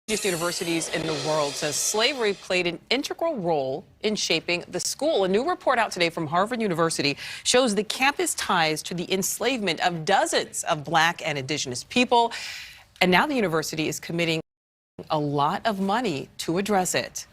Universities in the world says slavery played an integral role in shaping the school. A new report out today from Harvard University shows the campus ties to the enslavement of dozens of Black and Indigenous people. And now the university is committing a lot of money to address it.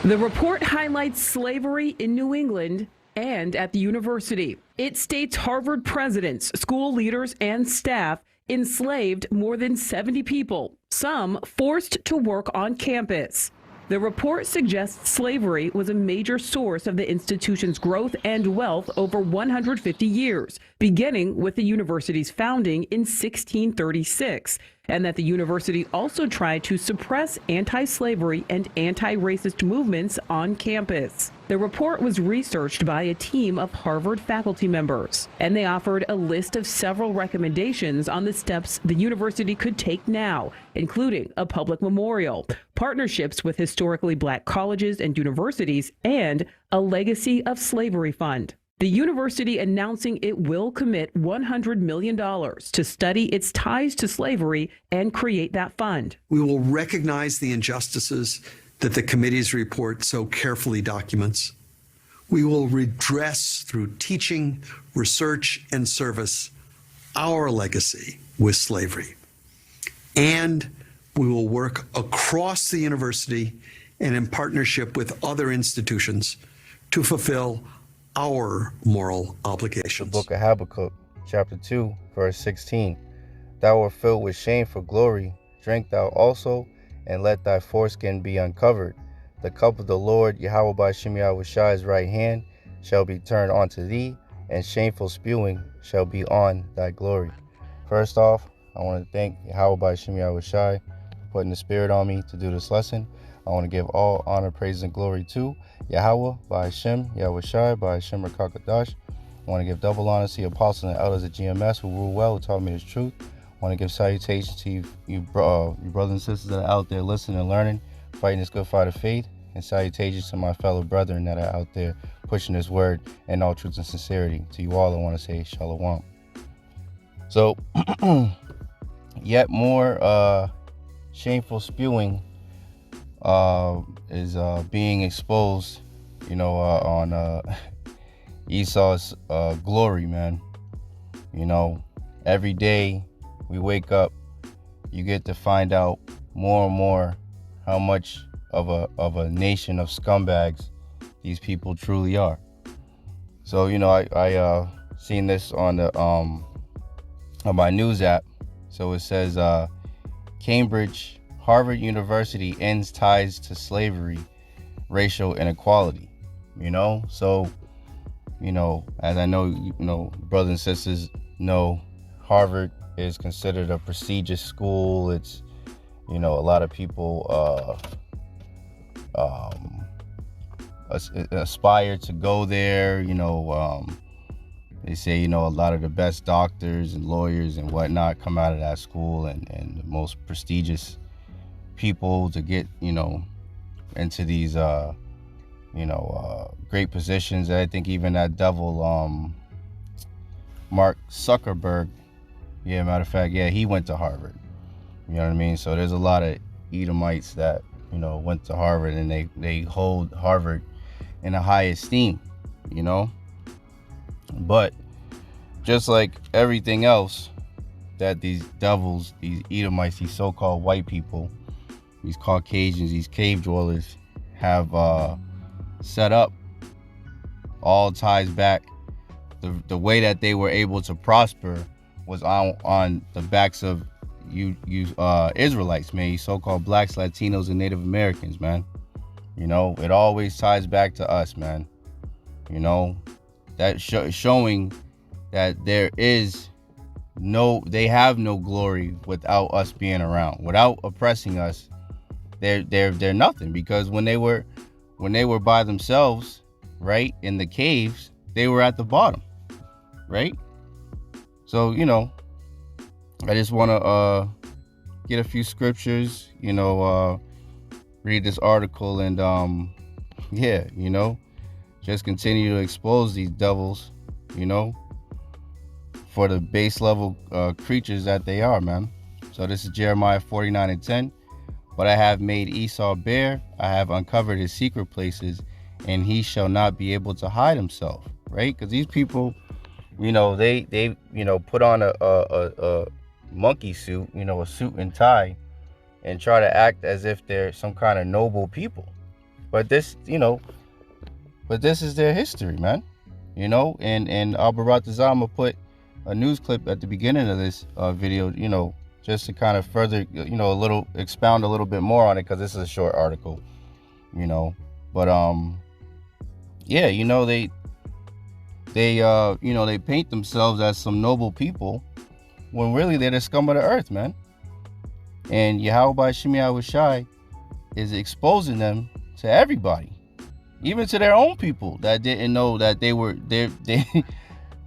The report highlights slavery in New England and at the university. It states Harvard presidents, school leaders, and staff enslaved more than 70 people, some forced to work on campus. The report suggests slavery was a major source of the institution's growth and wealth over 150 years, beginning with the university's founding in 1636, and that the university also tried to suppress anti-slavery and anti-racist movements on campus. The report was researched by a team of Harvard faculty members, and they offered a list of several recommendations on the steps the university could take now, including a public memorial, partnerships with historically Black colleges and universities, and a legacy of slavery fund. The university announcing it will commit $100 million to study its ties to slavery and create that fund. We will recognize the injustices that the committee's report so carefully documents. We will redress through teaching, research, and service our legacy with slavery. And we will work across the university and in partnership with other institutions to fulfill our moral obligations. The book of Habakkuk, chapter 2, verse 16. Thou art filled with shame for glory. Drink thou also, and let thy foreskin be uncovered. The cup of the Lord, YAHAWASHI's right hand, shall be turned unto thee, and shameful spewing shall be on thy glory. First off, I want to thank YAHAWASHI for putting the spirit on me to do this lesson. I want to give all honor, praise, and glory to Yahawah, BAHASHAM, YAHWASHI, BAHASHAM Rakakadash. I want to give double honor to the apostles and elders of GMS who rule well, who taught me this truth. I want to give salutations to you brothers and sisters that are out there listening and learning, fighting this good fight of faith, and salutations to my fellow brethren that are out there pushing this word in all truth and sincerity. To you all, I want to say shalom. So, yet more shameful spewing is being exposed, on Esau's glory, man. Every day we wake up, you get to find out more and more how much of a nation of scumbags these people truly are. So, I seen this on the on my news app. So it says Cambridge, Harvard University ends ties to slavery, racial inequality. So, as I know, brothers and sisters know, Harvard is considered a prestigious school. It's, a lot of people aspire to go there. They say, a lot of the best doctors and lawyers and whatnot come out of that school, and the most prestigious people to get, into these, great positions. I think even that devil, Mark Zuckerberg, matter of fact, he went to Harvard. You know what I mean? So there's a lot of Edomites that, went to Harvard, and they hold Harvard in a high esteem, But just like everything else that these devils, these Edomites, these so-called white people, these Caucasians, these cave dwellers have set up, all ties back. The way that they were able to prosper was on the backs of you Israelites, man, you so-called Blacks, Latinos, and Native Americans, man. It always ties back to us, man. That showing that they have no glory without us being around, without oppressing us. They're nothing, because when they were by themselves, right, in the caves, they were at the bottom, right? So, I just want to get a few scriptures, read this article, and just continue to expose these devils, for the base level creatures that they are, man. So this is Jeremiah 49:10. But I have made Esau bare, I have uncovered his secret places, and he shall not be able to hide himself. Right? Because these people, they put on a monkey suit, a suit and tie, and try to act as if they're some kind of noble people. But this is their history, man. And Al-Baratazama put a news clip at the beginning of this video, just to kind of further, expound a little bit more on it, because this is a short article, But yeah, they paint themselves as some noble people when really they're the scum of the earth, man. And YAHAWASHI is exposing them to everybody, even to their own people that didn't know that they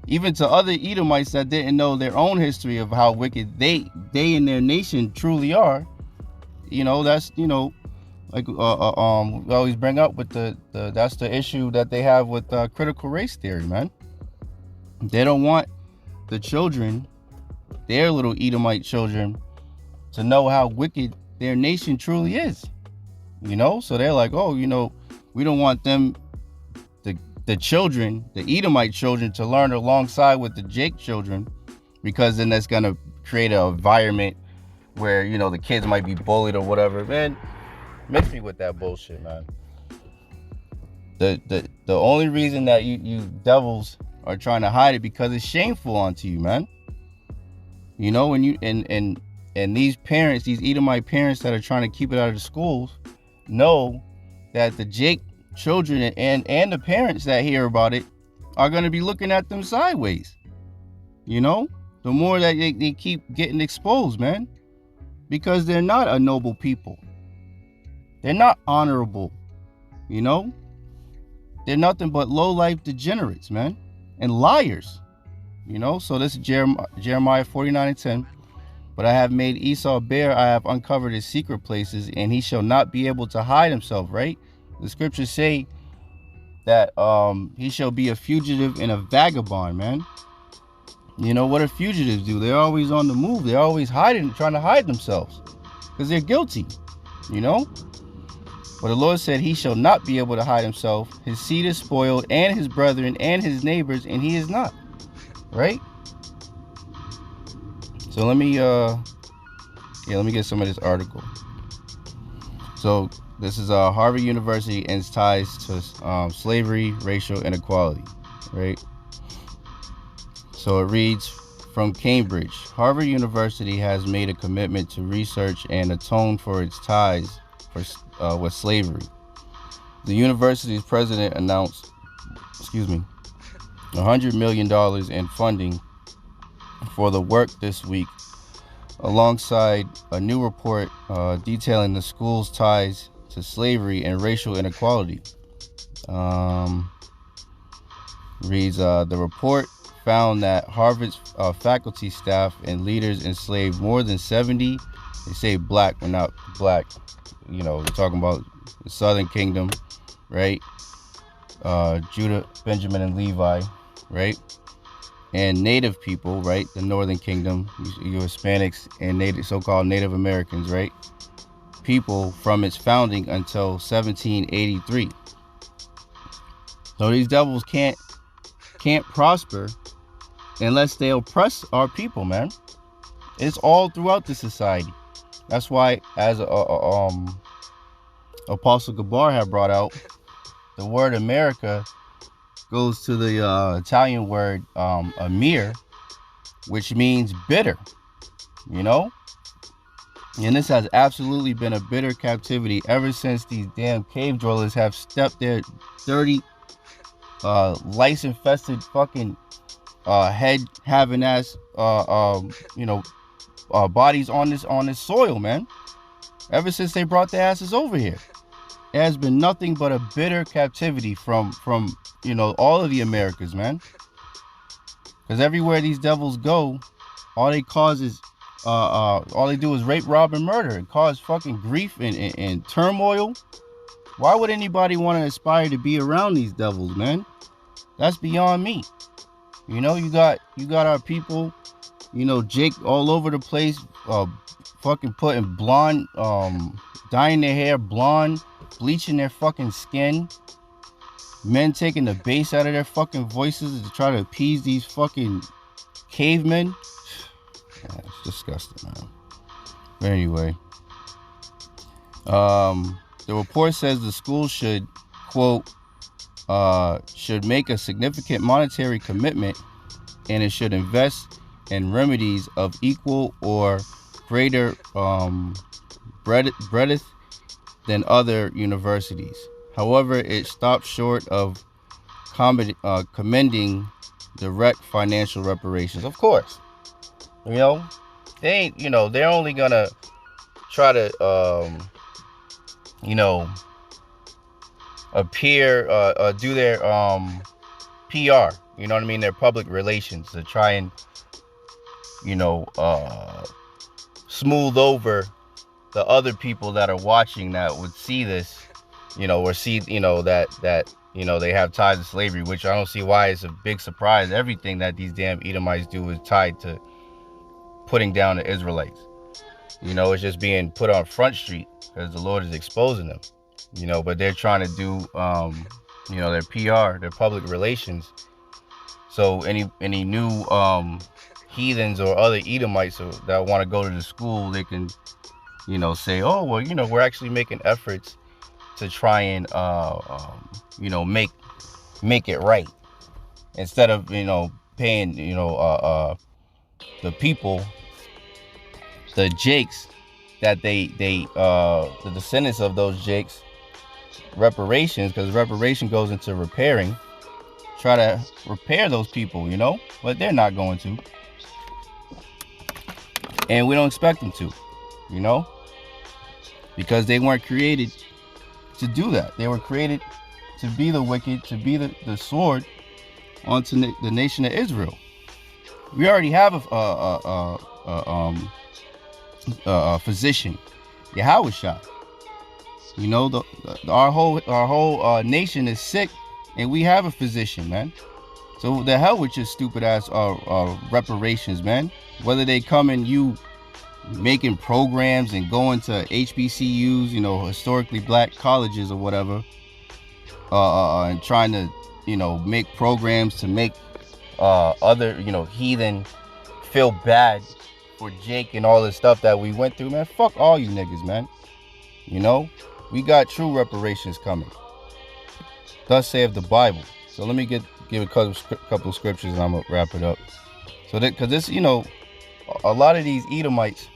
even to other Edomites that didn't know their own history of how wicked they and their nation truly are. That's like we always bring up with that's the issue that they have with critical race theory, man. They don't want the children, their little Edomite children, to know how wicked their nation truly is. So they're like, oh, we don't want them, the children, the Edomite children, to learn alongside with the Jake children, because then that's gonna create an environment where the kids might be bullied or whatever. Man, mix me with that bullshit, man. The only reason that you devils are trying to hide it, because it's shameful unto you, man. When you and these parents, these Edomite parents that are trying to keep it out of the schools, know that the Jake children and the parents that hear about it are going to be looking at them sideways. The more that they keep getting exposed, man, because they're not a noble people. They're not honorable. They're nothing but low-life degenerates, man, and liars. So this is Jeremiah 49:10. But I have made Esau bare, I have uncovered his secret places, and he shall not be able to hide himself, right? The scriptures say that he shall be a fugitive and a vagabond, man. What do fugitives do? They're always on the move. They're always hiding, trying to hide themselves, because they're guilty, But the Lord said he shall not be able to hide himself. His seed is spoiled, and his brethren, and his neighbors, and he is not, right? So let me get some of this article. So this is Harvard University ends ties to slavery, racial inequality, right? So it reads, from Cambridge, Harvard University has made a commitment to research and atone for its ties with slavery. The university's president announced, $100 million in funding for the work this week, alongside a new report detailing the school's ties to slavery and racial inequality. Reads, the report found that Harvard's faculty, staff, and leaders enslaved more than 70, they say black, but not black, we're talking about the Southern Kingdom, right? Judah, Benjamin, and Levi, right? And Native people, right? The Northern Kingdom, you Hispanics and so-called Native Americans, right? People from its founding until 1783. So these devils can't prosper unless they oppress our people, man. It's all throughout the society. That's why, as Apostle Gabar had brought out, the word America goes to the Italian word amir, which means bitter, And this has absolutely been a bitter captivity ever since these damn cave dwellers have stepped their dirty, lice-infested fucking head-having ass, bodies on this soil, man. Ever since they brought their asses over here, it has been nothing but a bitter captivity from all of the Americas, man. Because everywhere these devils go, all they cause is all they do is rape, rob, and murder, and cause fucking grief and turmoil. Why would anybody want to aspire to be around these devils, man? That's beyond me. You got our people, Jake all over the place, fucking putting blonde, dyeing their hair blonde, bleaching their fucking skin. Men taking the bass out of their fucking voices to try to appease these fucking cavemen. Yeah, it's disgusting, man. But anyway, the report says the school should, quote, should make a significant monetary commitment, and it should invest in remedies of equal or greater breadth than other universities. However, it stopped short of commending direct financial reparations. Of course, you know, they ain't, you know, they're only gonna try to, you know, appear, do their PR, you know what I mean, their public relations, to try and, you know, smooth over the other people that are watching that would see this, you know, or see, you know, that you know, they have ties to slavery, which I don't see why it's a big surprise. Everything that these damn Edomites do is tied to putting down the Israelites. You know, it's just being put on Front Street because the Lord is exposing them. You know, but they're trying to do, you know, their PR, their public relations. So any new heathens or other Edomites that want to go to the school, they can, you know, say, oh, well, you know, we're actually making efforts to try and, you know, make it right, instead of, you know, paying, you know, the people, the Jakes, that they the descendants of those Jakes, reparations, because reparation goes into repairing. Try to repair those people, you know, but they're not going to, and we don't expect them to, you know, because they weren't created to do that. They were created to be the wicked, to be the sword onto the nation of Israel. We already have a physician, YAHAWASHI. You know, our whole nation is sick, and we have a physician, man. So the hell with your stupid ass reparations, man. Whether they come and you making programs and going to HBCUs, you know, historically black colleges or whatever, and trying to, you know, make programs to make other, you know, heathen feel bad for Jake and all this stuff that we went through, man. Fuck all you niggas, man. You know, we got true reparations coming. Thus saith the Bible. So let me give a couple of scriptures and I'm gonna wrap it up. So that, because this, you know, a lot of these Edomites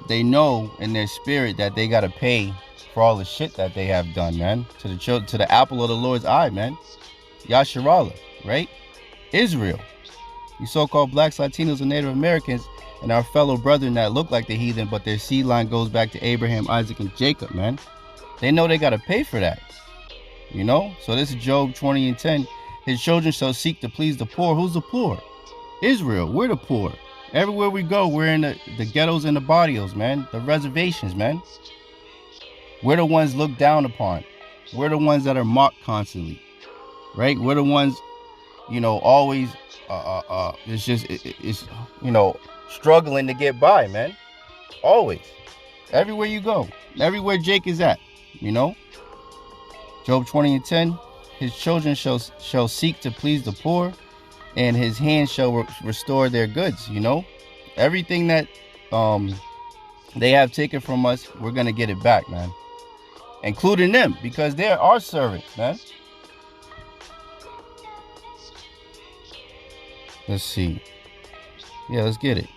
they know in their spirit that they gotta pay for all the shit that they have done, man. To the apple of the Lord's eye, man. Yasharallah, right? Israel. You so-called blacks, Latinos, and Native Americans, and our fellow brethren that look like the heathen, but their seed line goes back to Abraham, Isaac, and Jacob, man. They know they got to pay for that. You know? So this is Job 20:10. His children shall seek to please the poor. Who's the poor? Israel. We're the poor. Everywhere we go, we're in the ghettos and the barrios, man. The reservations, man. We're the ones looked down upon. We're the ones that are mocked constantly. Right? We're the ones, you know, always it's you know, struggling to get by, man. Always. Everywhere you go. Everywhere Jake is at, you know. Job 20:10. His children shall seek to please the poor, and his hands shall restore their goods, you know. Everything that they have taken from us, we're gonna get it back, man. Including them, because they're our servants, man. Let's see. Yeah, let's get it.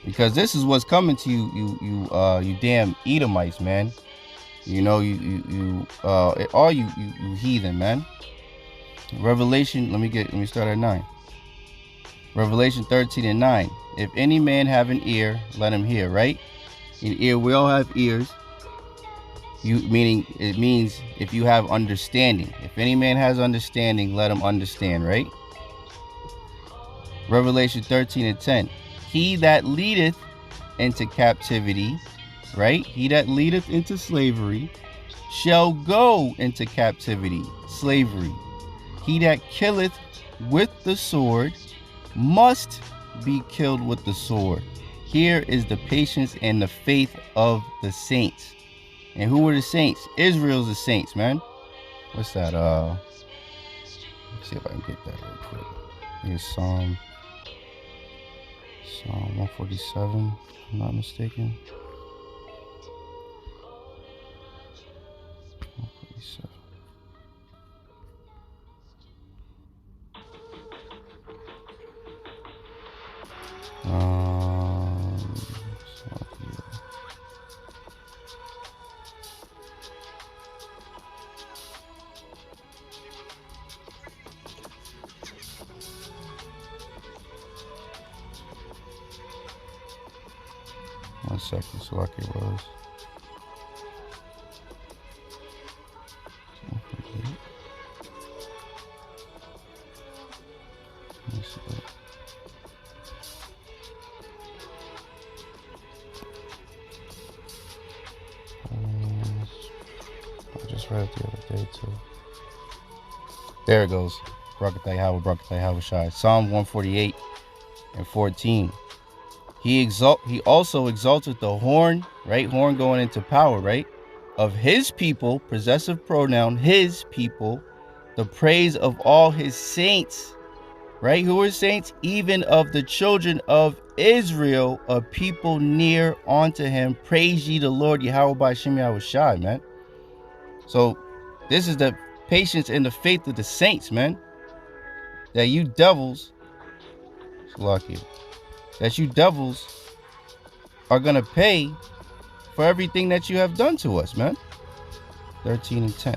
Because this is what's coming to you damn Edomites, man. You know, all you heathen, man. Revelation, let me start at 9. Revelation 13:9. If any man have an ear, let him hear, right? An ear, we all have ears. It means if you have understanding. If any man has understanding, let him understand, right? Revelation 13:10. He that leadeth into captivity, right? He that leadeth into slavery shall go into captivity, slavery. He that killeth with the sword must be killed with the sword. Here is the patience and the faith of the saints. And who were the saints? Israel's the saints, man. What's that? Let's see if I can get that real quick. Here's Psalm 147, if I'm not mistaken. 147. One second, so like it was. I just read it the other day too. There it goes. Barakatah Yahweh, Barakatah Yahawashai. Psalm 148 and 14. He also exalted the horn, right? Horn going into power, right? Of his people, possessive pronoun, his people, the praise of all his saints, right? Who are saints? Even of the children of Israel, a people near unto him. Praise ye the Lord, Yahweh by Shem Yahushai, man. So this is the patience and the faith of the saints, man. That you devils, that you devils are gonna pay for everything that you have done to us, man. 13 and 10.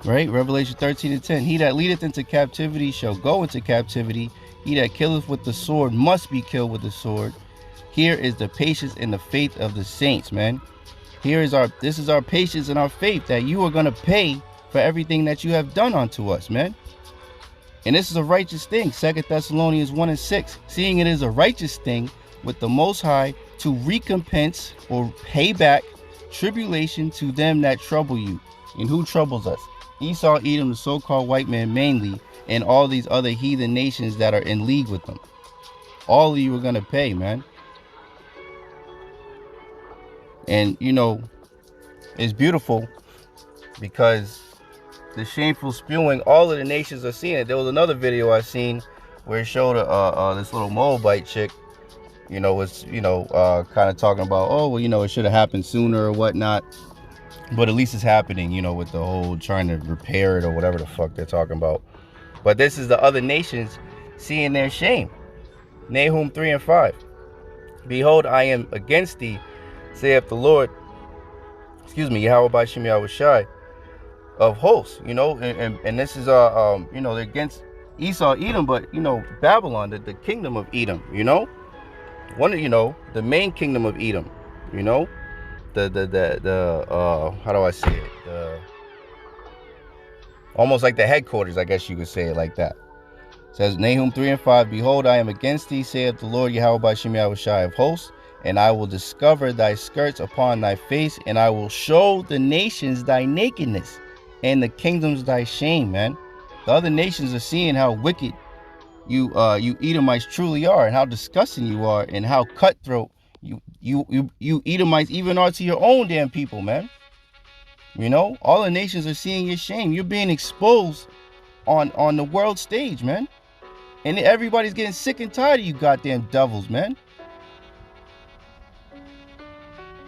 Right? Revelation 13 and 10. He that leadeth into captivity shall go into captivity. He that killeth with the sword must be killed with the sword. Here is the patience and the faith of the saints, man. This is our patience and our faith that you are gonna pay for everything that you have done unto us, man. And this is a righteous thing. 2 Thessalonians 1 and 6. Seeing it is a righteous thing with the Most High to recompense or pay back tribulation to them that trouble you. And who troubles us? Esau, Edom, the so-called white man mainly, and all these other heathen nations that are in league with them. All of you are going to pay, man. And, you know, it's beautiful because the shameful spewing, all of the nations are seeing it. There was another video I seen where it showed this little Moabite chick, you know, was, you know, kind of talking about, oh, well, you know, it should have happened sooner or whatnot. But at least it's happening, you know, with the whole trying to repair it or whatever the fuck they're talking about. But this is the other nations seeing their shame. Nahum 3 and 5. Behold, I am against thee, saith the Lord, Yahweh by Shem Yahushai of hosts, you know, and this is you know, they're against Esau, Edom, but you know, Babylon, the kingdom of Edom, you know, you know, the main kingdom of Edom, you know, the how do I say it? Almost like the headquarters, I guess you could say it like that. It says Nahum 3 and 5, behold, I am against thee, saith the Lord Yahweh by Shem Yahushai of hosts, and I will discover thy skirts upon thy face, and I will show the nations thy nakedness, and the kingdoms thy shame, man. The other nations are seeing how wicked you Edomites truly are, and how disgusting you are, and how cutthroat you Edomites even are to your own damn people, man. You know, all the nations are seeing your shame. You're being exposed on the world stage, man. And everybody's getting sick and tired of you goddamn devils, man.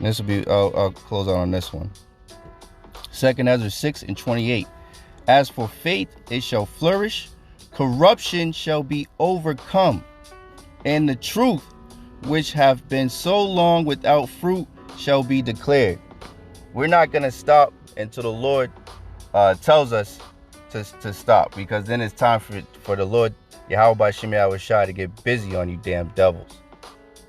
This will be, I'll close out on this one. 2 Ezra 6 and 28. As for faith, it shall flourish. Corruption shall be overcome. And the truth, which have been so long without fruit, shall be declared. We're not going to stop until the Lord tells us to stop. Because then it's time for the Lord, Yahweh by Shem Yahushai, to get busy on you damn devils.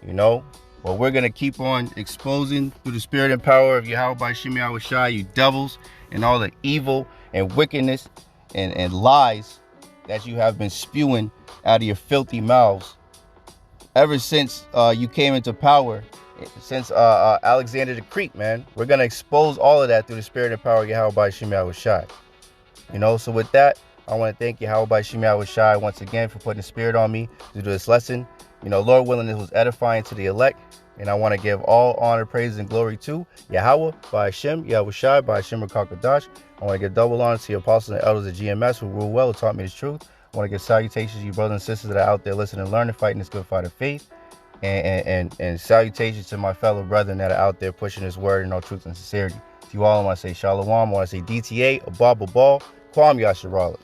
You know? Well, we're going to keep on exposing through the spirit and power of Yahweh by Shem Yahushai, you devils, and all the evil and wickedness and lies that you have been spewing out of your filthy mouths ever since you came into power, since Alexander the Great, man. We're going to expose all of that through the spirit and power of Yahweh by Shem Yahushai. You know, so with that, I want to thank Yahweh by Shem Yahushai once again for putting the spirit on me to do this lesson. Lord willing, this was edifying to the elect. And I want to give all honor, praise, and glory to Yahawah, BAHASHAM, YAHAWASHI, BAHASHAM Rakakadash. I want to give double honor to your apostles and elders of GMS who rule well, who taught me the truth. I want to give salutations to you brothers and sisters that are out there listening and learning, fighting this good fight of faith. And salutations to my fellow brethren that are out there pushing this word in all truth and sincerity. To you all, I want to say Shalom, I want to say DTA, Abba, Babal, Kwam Yasharala.